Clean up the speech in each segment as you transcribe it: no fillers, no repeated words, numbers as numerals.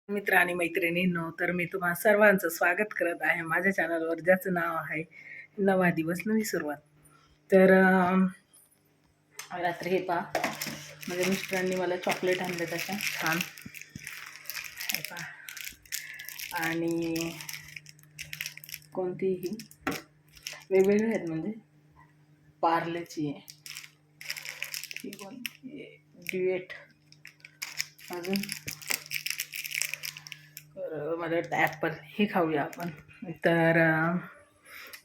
मित्र आणि मैत्रिणींनो, तर मी तुम्हा सर्वांचं स्वागत करत आहे माझ्या चॅनलवर, ज्याचं नाव आहे नवा दिवस नवी सुरुवात. तर रात्री हे पहा, माझ्या मिस्टरांनी मला चॉकलेट आणले तशा छान हे पहा, आणि कोणतीही वेगवेगळे आहेत, म्हणजे पार्लेची आहे, ही कोणती ड्युएट, अजून मला वाटतं ॲपल, हे खाऊया आपण. तर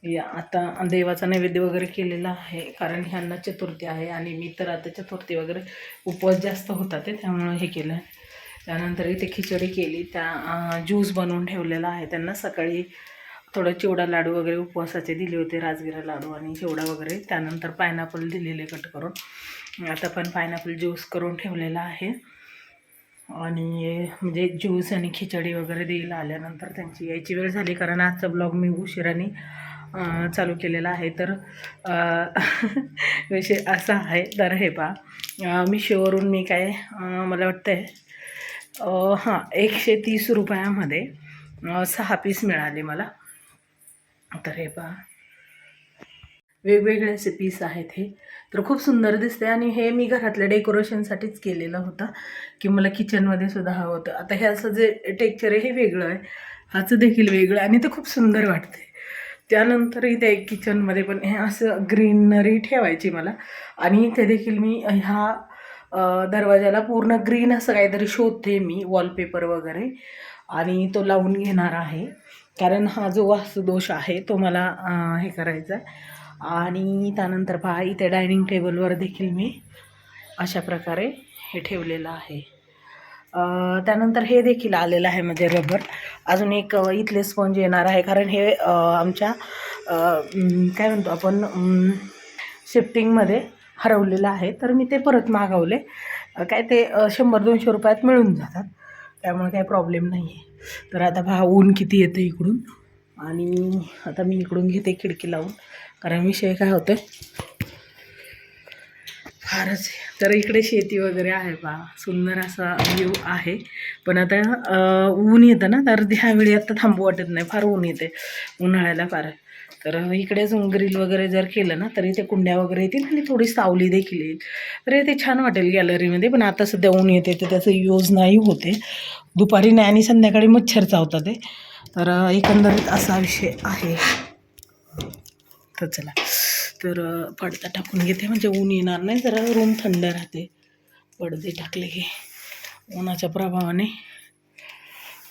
या आता देवाचा नैवेद्य वगैरे केलेला आहे, कारण ह्यांना चतुर्थी आहे आणि मी तर आता चतुर्थी वगैरे उपवास जास्त होतात त्यामुळं हे केलं. त्यानंतर इथे खिचडी केली, त्या ज्यूस बनवून ठेवलेला आहे त्यांना. सकाळी थोडं चिवडा लाडू वगैरे उपवासाचे दिले होते, राजगिरा लाडू आणि चिवडा वगैरे. त्यानंतर पायनॅपल दिलेले कट करून, आता पण पायनॅपल ज्यूस करून ठेवलेला आहे. आणि म्हणजे ज्यूस आणि खिचडी वगैरे देईल आल्यानंतर त्यांची यायची वेळ झाली, कारण आजचा ब्लॉग मी उशिराने चालू केलेला आहे. तर विषय असा आहे. तर हे पहा, मिशोवरून मी काय मला वाटतं आहे हां 130 रुपयामध्ये 6 पीस मिळाले मला. तर हे पहा, वेगवेगळे असे पीस आहेत हे. तर खूप सुंदर दिसते आणि हे मी घरातल्या डेकोरेशनसाठीच केलेलं होतं, की मला किचनमध्ये सुद्धा हवं होतं. आता हे असं जे टेक्चर आहे हे वेगळं आहे, ह्याचं देखील वेगळं आणि ते खूप सुंदर वाटते. त्यानंतर इथे किचनमध्ये पण हे असं ग्रीनरी ठेवायची मला, आणि इथे देखील मी ह्या दरवाजाला पूर्ण ग्रीन असं काहीतरी शोधते मी, वॉलपेपर वगैरे, आणि तो लावून घेणार आहे, कारण हा जो वास्तुदोष आहे तो मला हे करायचा आहे. आणि त्यानंतर पहा, इथे डायनिंग टेबलवर देखील मी अशा प्रकारे हे ठेवलेलं आहे. त्यानंतर हे देखील आलेलं आहे, म्हणजे रबर. अजून एक इथले स्पंज येणार आहे, कारण हे आमच्या काय म्हणतो आपण शिफ्टिंगमध्ये हरवलेलं आहे, तर मी ते परत मागवले. काय ते 100-200 रुपयात मिळून जातात, त्यामुळे काही प्रॉब्लेम नाही आहे. तर आता पहा, ऊन किती येतं इकडून, आणि आता मी इकडून घेते खिडकी लावून, कारण विषय काय होतं फारच. तर इकडे शेती वगैरे आहे पहा, सुंदर असा व्ह्यू आहे. पण आता ऊन येतं ना, तर ह्यावेळी आता थांबू वाटत नाही, फार ऊन येते उन्हाळ्याला फार. तर इकडेच ग्रिल वगैरे जर केलं ना, तर इथे कुंड्या वगैरे येतील आणि थोडी सावली देखील येईल, तर इथे छान वाटेल गॅलरीमध्ये. पण आता सध्या ऊन येते तर त्याचं यूज नाही होते, दुपारी नाही आणि संध्याकाळी मच्छर चावतात ते. तर एकंदरीत असा विषय आहे. तर चला, तर पडदा टाकून घेते, म्हणजे ऊन येणार नाही, जरा रूम थंड राहते पडदे टाकले की उन्हाच्या प्रभावाने.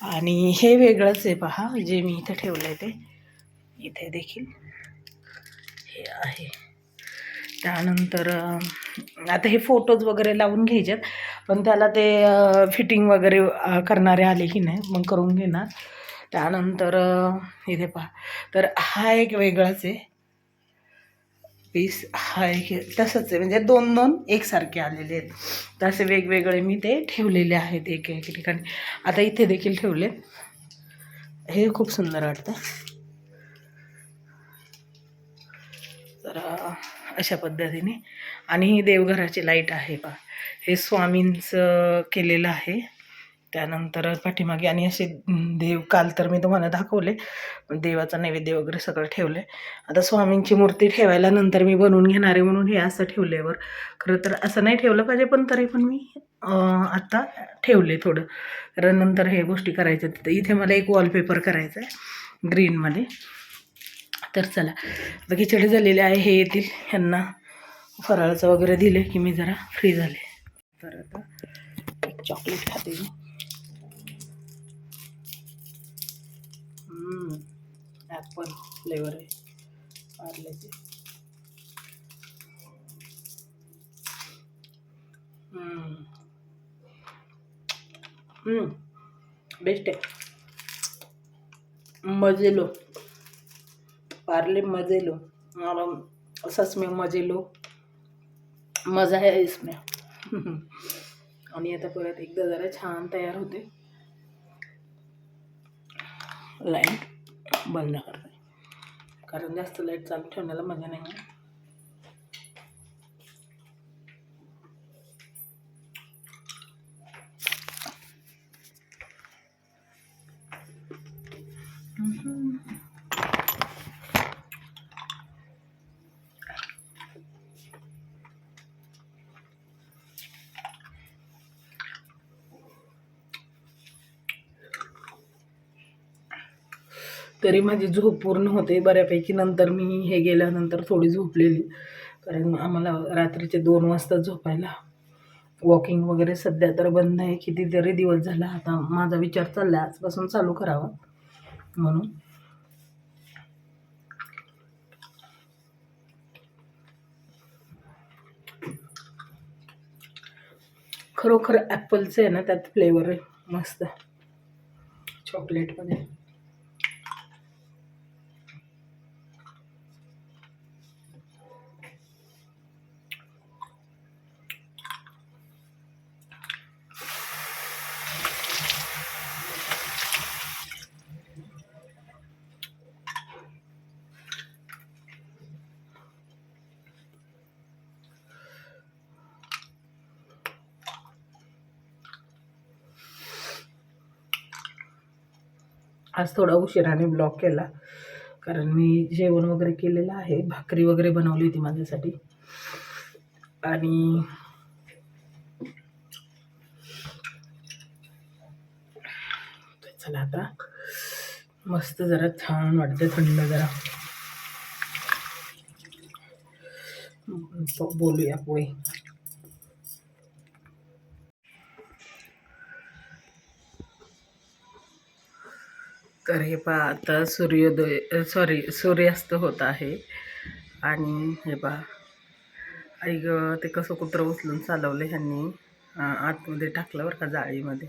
आणि हे वेगळंच आहे पहा, जे मी इथे ठेवलं आहे ते इथे देखील हे आहे. त्यानंतर आता हे फोटोज वगैरे लावून घ्यायच्यात, पण त्याला ते फिटिंग वगैरे करणारे आले की नाही, मग करून घेणार. त्यानंतर इथे पहा, तर हा एक वेगळाच आहे पीस, हा एक तसंच आहे, म्हणजे 2-2 एकसारखे आलेले आहेत. तर असे वेगवेगळे मी ते ठेवलेले आहेत एक एक ठिकाणी. आता इथे देखील ठेवले, हे खूप सुंदर वाटतं. तर अशा पद्धतीने. आणि ही देवघराची लाईट आहे पहा, हे स्वामींचं केलेलं आहे. त्यानंतर पाठीमागे आणि असे देव, काल तर मी तुम्हाला दाखवले, देवाचा नैवेद्य वगैरे सगळं ठेवलं आहे. आता स्वामींची मूर्ती ठेवायला नंतर मी बनवून घेणार आहे, म्हणून हे असं ठेवल्यावर. खरं तर असं नाही ठेवलं पाहिजे, पण तरी पण मी आत्ता ठेवले थोडं, कारण नंतर हे गोष्टी करायच्या. तिथं इथे मला एक वॉलपेपर करायचा आहे ग्रीनमध्ये. तर चला, आता खिचडी झालेली आहे, हे येतील, ह्यांना फराळाचं वगैरे दिले की मी जरा फ्री झाले. तर आता एक चॉकलेट खाते मी. ॲपल फ्लेवर आहे पार्लेचे. बेस्ट आहे, मजेलो, पार्ले मजेलो, सच में मजेलो, मजा आहे इसमें. आणि आता परत एकदा जरा छान तयार होते, लाईट बंद करते, कारण जास्त लाईट चालू ठेवण्याला मजा नाही. तरी माझी झोप पूर्ण होते बऱ्यापैकी. नंतर मी हे गेल्यानंतर थोडी झोपलेली, कारण आम्हाला रात्रीचे 2 वाजता झोपायला. वॉकिंग वगैरे सध्या तर बंद आहे, कितीतरी दिवस झाला. आता माझा विचार चालला आहे आजपासून चालू करावा म्हणून. खरोखर ॲपलचं आहे ना, त्यात फ्लेवर आहे मस्त चॉकलेटमध्ये. आज थोडा उशिराने ब्लॉग केला, कारण मी जेवण वगैरे केलेलं आहे. भाकरी वगैरे बनवली होती माझ्यासाठी. आणि चला आता मस्त जरा छान वाटते, थंड जरा बोलूया पुढे. तर हे पहा, आता सूर्यास्त होत आहे. आणि हे पहा, आई ग, ते कसं कुत्रं उचलून चालवलं ह्यांनी, आतमध्ये टाकलं बरं का जाळीमध्ये.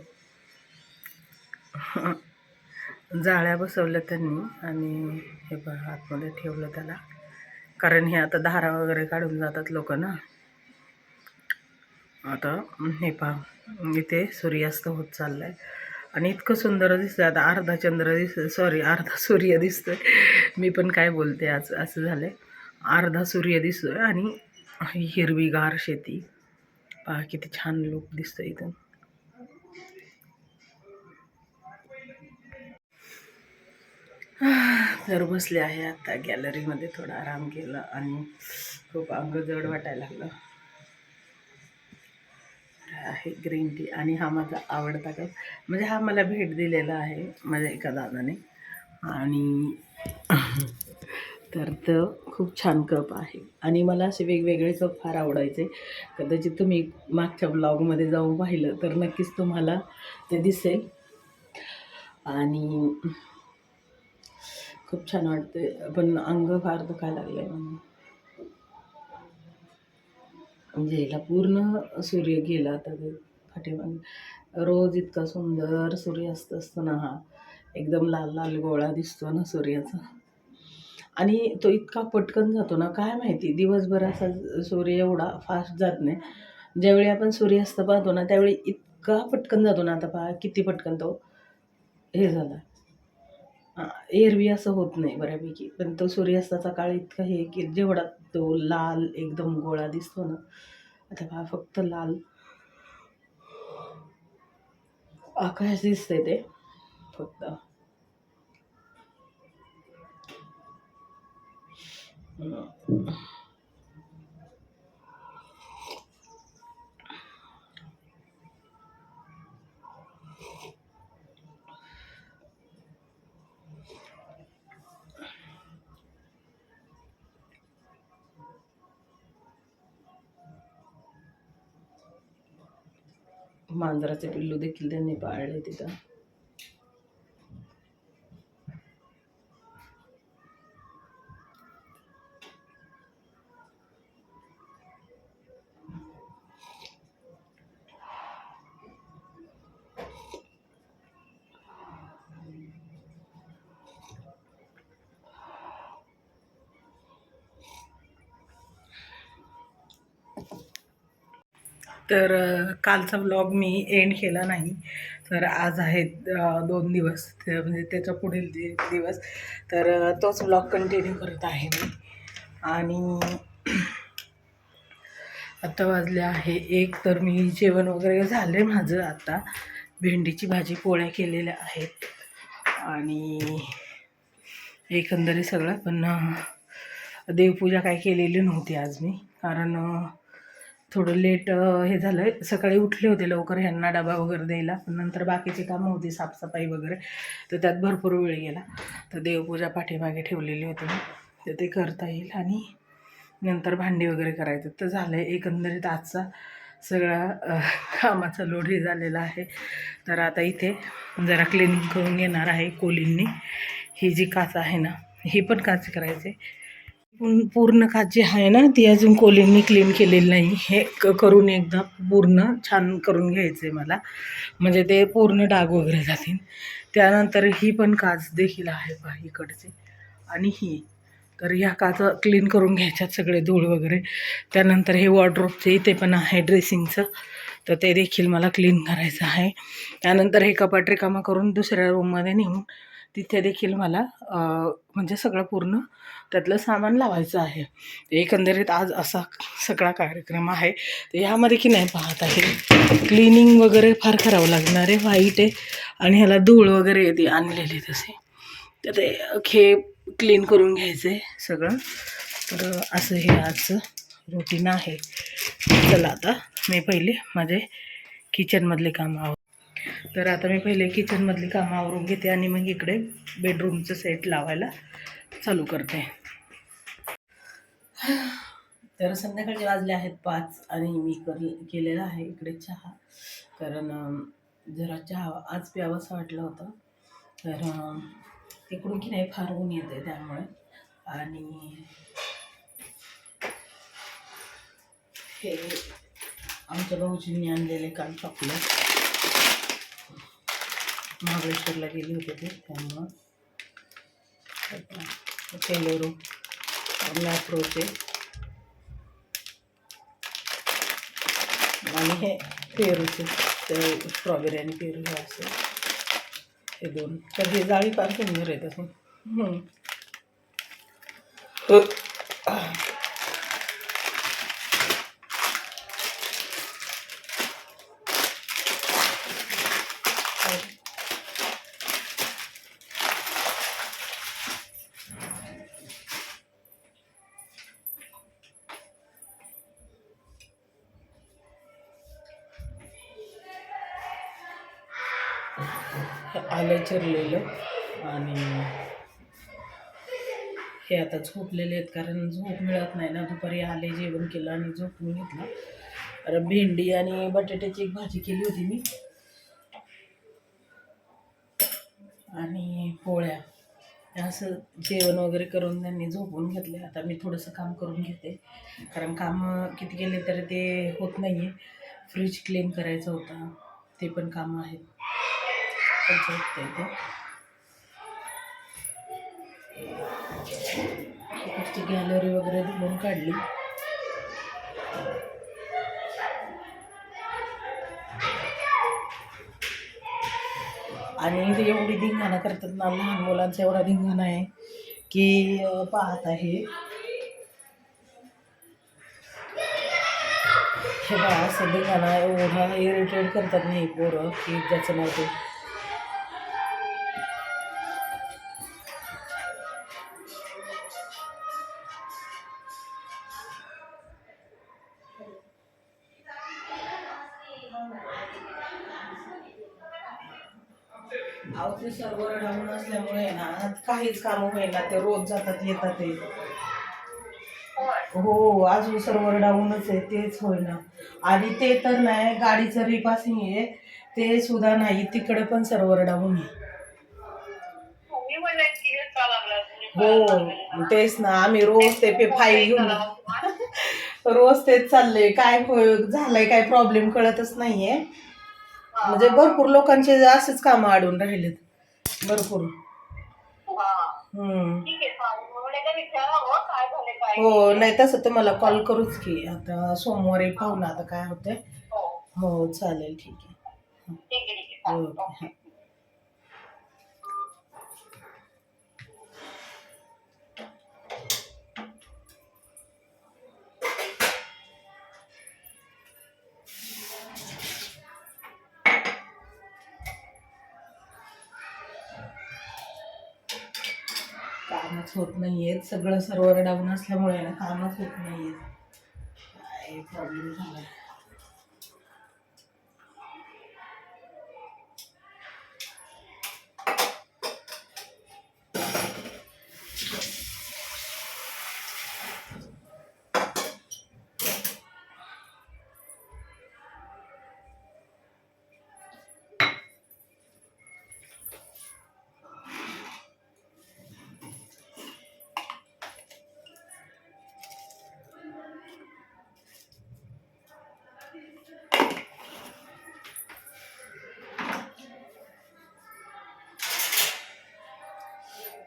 जाळ्या बसवल्या त्यांनी आणि हे पहा आतमध्ये ठेवलं त्याला, कारण हे आता धारा वगैरे काढून जातात लोक ना. आता हे पहा, इथे सूर्यास्त होत चाललाय आणि इतकं सुंदर दिसतंय. आता अर्धा चंद्र दिसतोय, अर्धा सूर्य दिसतोय. मी पण काय बोलते आज, असं झालंय. अर्धा सूर्य दिसतोय आणि हिरवीगार शेती पहा, किती छान लुक दिसतोय इथून. तर बसले आहे आता गॅलरीमध्ये, थोडा आराम केला आणि खूप अंग जड वाटायला लागलं. आहे ग्रीन टी, आणि हा माझा आवडता कप. म्हणजे हा मला भेट दिलेला आहे माझ्या एका दादाने, आणि तर तो खूप छान कप आहे. आणि मला असे वेगवेगळे कप फार आवडायचे. कदाचित तुम्ही मागच्या ब्लॉगमध्ये जाऊन पाहिलं तर नक्कीच तुम्हाला ते दिसेल. आणि खूप छान वाटते, पण अंग फार दुखायला लागलं आहे म्हणजे याला पूर्ण सूर्य गेला तर पाठीमागे. रोज इतका सुंदर सूर्यास्त असतो ना, हा एकदम लाल लाल गोळा दिसतो ना सूर्याचा. आणि तो इतका पटकन जातो ना, काय माहिती, दिवसभर असा सूर्य एवढा फास्ट जात नाही. ज्यावेळी आपण सूर्यास्त पाहतो ना, त्यावेळी इतका पटकन जातो ना. आता पहा किती पटकन तो हे झाला. एरवी असं होत नाही बऱ्यापैकी, पण तो सूर्यास्ताचा काळ इतका हे की जेवढा तो लाल एकदम गोळा दिसतो ना. आता पहा फक्त लाल आकाश दिसतंय ते फक्त. मांजराचे पिल्लू देखील त्यांनी पाळले तिथं. तर कालचा ब्लॉग मी एंड केला नाही. तर आज आहेत 2 दिवस, म्हणजे त्याच्या पुढील दिवस. तर तोच ब्लॉग कंटिन्यू करत आहे मी. आणि आता वाजले आहे 1. तर मी जेवण वगैरे झाले माझं. आता भेंडीची भाजी पोळ्या केलेल्या आहेत आणि एकंदरीत सगळं. पण देवपूजा काय केलेली नव्हती आज मी, कारण थोडं लेट हे झालं. सकाळी उठले होते लवकर ह्यांना डबा वगैरे द्यायला, पण नंतर बाकीची कामं होती साफसफाई वगैरे, तर त्यात भरपूर वेळ गेला. तर देवपूजा पाठीमागे ठेवलेली होती मी, तर ते करता येईल आणि नंतर भांडी वगैरे करायचं. तर झालं आहे एकंदरीत आजचा सगळा कामाचा लोड हे झालेला आहे. तर आता इथे जरा क्लिनिंग करून घेणार आहे कोलींनी. ही जी काच आहे ना, ही पण काच करायचे. पूर्ण काच जी आहे ना, ती अजून कोलींनी क्लीन केलेली नाही. हे करून एकदा पूर्ण छान करून घ्यायचं आहे मला, म्हणजे ते पूर्ण डाग वगैरे जातील. त्यानंतर ही पण काच देखील आहे पहा इकडचे, आणि ही. तर ह्या काच क्लीन करून घ्यायच्यात सगळे धूळ वगैरे. त्यानंतर हे वॉर्डरोबचे इथे पण आहे ड्रेसिंगचं, तर ते देखील मला क्लीन करायचं आहे. त्यानंतर हे कपाट रिकामा करून दुसऱ्या रूममध्ये नेऊन तिथे देखील मला म्हणजे सगळं पूर्ण त्यातलं सामान लावायचं आहे. एकंदरीत आज असा सगळा कार्यक्रम आहे. तर ह्यामध्ये की नाही पाहत आहे क्लिनिंग वगैरे फार करावं लागणार आहे. व्हाईट आहे आणि ह्याला धूळ वगैरे येते आणलेली तसे, तर ते हे क्लीन करून घ्यायचं आहे सगळं. तर असं हे आजचं रुटीन आहे. चला आता मी पहिले माझे किचनमधले कामं तर आता मी पहिले किचनमधली कामं आवरून घेते आणि मग इकडे बेडरूमचं सेट लावायला चालू करते. तर संध्याकाळचे वाजले आहेत 5 आणि मी केलेला आहे इकडे चहा, कारण जरा चहा आज प्यावंसं वाटलं होतं. तर तिकडून की नाही फार ऊन येते त्यामुळे. आणि हे आमच्या भाऊजींनी आणलेले काल चॉकलेट, महाबळेश्वरला गेले होते ते, त्यामुळं केलोरो मॅप्रोचे आणि हे पेरूचे, तर स्ट्रॉबेरी आणि पेरू हे असे हे दोन. तर हे जाळी फार सुंदर आहे तसं. आलं चिरलेलं आणि हे आता झोपलेले आहेत, कारण झोप मिळत नाही ना. दुपारी आले, जेवण केलं आणि झोपून घेतलं. कारण भेंडी आणि बटाट्याची एक भाजी केली होती मी आणि पोळ्या, असं जेवण वगैरे करून त्यांनी झोपून घेतले. आता मी थोडंसं काम करून घेते, कारण काम किती केले तरी ते होत नाही आहे. फ्रीज क्लीन करायचं होतं, ते पण कामं आहेत. इथे गॅलरी वगैरे धुवून काढली. आणि एवढी धिंगाणा करतात ना, लहान मुलांचा एवढा धिंगाणा आहे की पाहत आहे. हे बा असं धिंगाणा एवढा इरिटेट करतात नाही पोरं की ज्याचं नाव ते. अहो ते सर्व्हर डाऊन असल्यामुळे ना काहीच कामं होईना. ते रोज जातात येतात ते. हो, अजून सर्व्हर डाऊनच आहे, तेच होईना. आणि ते तर नाही, गाडीचं रिपासिंग आहे ते सुद्धा नाही, तिकडे पण सर्व्हर डाऊन आहे. हो तेच ना, आम्ही रोज ते फाईल घेऊन रोज तेच चाललंय. काय झालंय, काय प्रॉब्लेम कळतच नाहीये. म्हणजे भरपूर लोकांचे असेच कामं अडून राहिलेत भरपूर. हो, नाही तसं तुम्हाला कॉल करूच की आता सोमवारी पाहू ना आता काय होतंय. हो चालेल, ठीक आहे. ओके. कामच होत नाहीयेत, सगळं सर्व्हर डाऊन असल्यामुळे ना कामच होत नाहीयेत. काय प्रॉब्लेम झाला.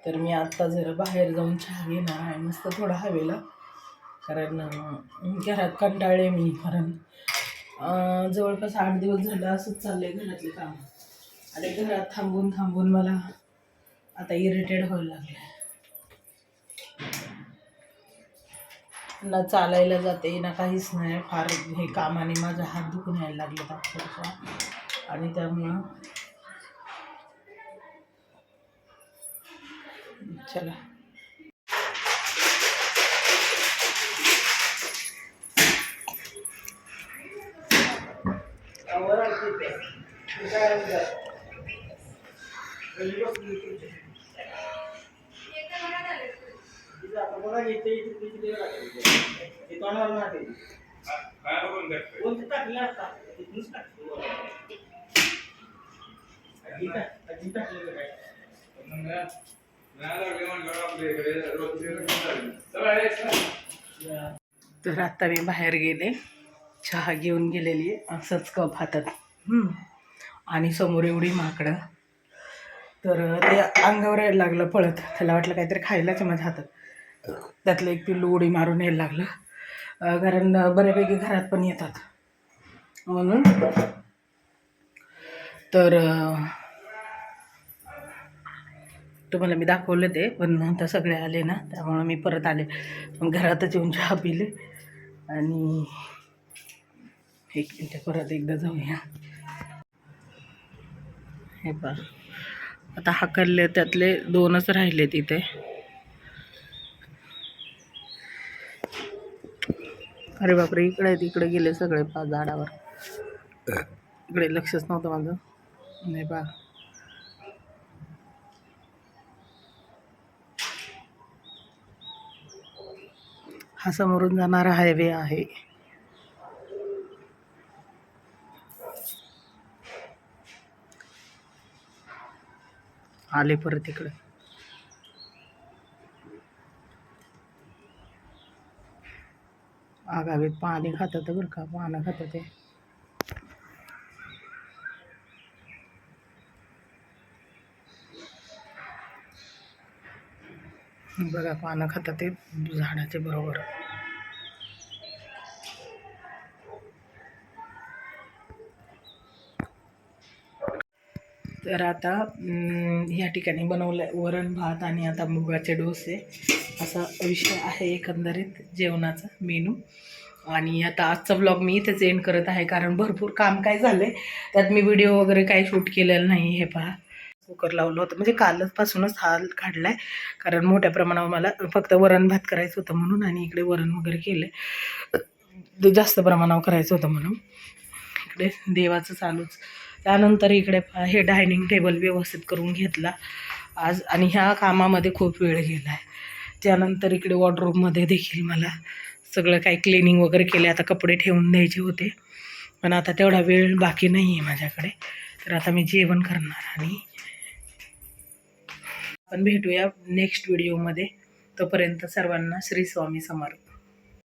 तर मी आत्ता जरा बाहेर जाऊन चहा घेणार आहे मस्त थोडा हवेला, कारण घरात कंटाळले मी. कारण जवळपास 8 दिवस झालं असंच चाललंय घरातले काम, आणि घरात थांबून थांबून मला आता इरिटेड व्हायला लागलं. ना चालायला जाते ना काहीच नाही, फार हे कामाने माझा हात दुखून यायला लागले अक्षरशः. आणि त्यामुळं चला तर आता मी बाहेर गेले, चहा घेऊन गेलेली असंच कप हातात, आणि समोर एवढी माकडं. तर ते अंगावर यायला लागलं पळत, त्याला वाटलं काहीतरी खायलाच माझ्या हातात. त्यातलं एक पिल्लू उडी मारून यायला लागलं, कारण बऱ्यापैकी घरात पण येतात म्हणून. तर तुम्हाला मी दाखवलं ते, पण नंतर सगळे आले ना, त्यामुळं मी परत आले. मग घरातच येऊन चहा पिले. आणि एक मिनटं परत एकदा जाऊया. हे पहा, आता हाकलले त्यातले 2च राहिले तिथे. अरे बापरे, इकडे तिकडे गेले सगळे झाडावर. इकडे लक्षच नव्हतं माझं. नाही पहा, हा समोरून जाणारा हायवे आहे. आले परत इकडे. आगावीत पाणी खातात बरं का, पानं खातात ते. बघा, पानं खातात ते झाडाचे बरोबर. तर आता ह्या ठिकाणी बनवलं वरण भात आणि आता मुगाचे डोसे, असा विषय आहे एकंदरीत जेवणाचा मेनू. आणि आता आजचा ब्लॉग मी इथेच एंड करत आहे, कारण भरपूर काम काय झालं आहे, त्यात मी व्हिडिओ वगैरे काही शूट केलेलं नाही. हे पहा, कुकर लावलं होतं, म्हणजे कालपासूनच हाल काढला आहे, कारण मोठ्या प्रमाणावर मला फक्त वरण भात करायचं होतं म्हणून. आणि इकडे वरण वगैरे केलं, जास्त प्रमाणावर करायचं होतं म्हणून. इकडे देवाचं चालूच. त्यानंतर इकडे हे डायनिंग टेबल व्यवस्थित करून घेतला आज, आणि ह्या कामामध्ये खूप वेळ गेला आहे. त्यानंतर इकडे वॉर्डरोबमध्ये देखील मला सगळं काही क्लिनिंग वगैरे केले. आता कपडे ठेवून द्यायचे होते, पण आता तेवढा वेळ बाकी नाही आहे माझ्याकडे. तर आता मी जेवण करणार, आणि आपण भेटूया नेक्स्ट व्हिडिओमध्ये. तोपर्यंत सर्वांना श्री स्वामी समर्थ.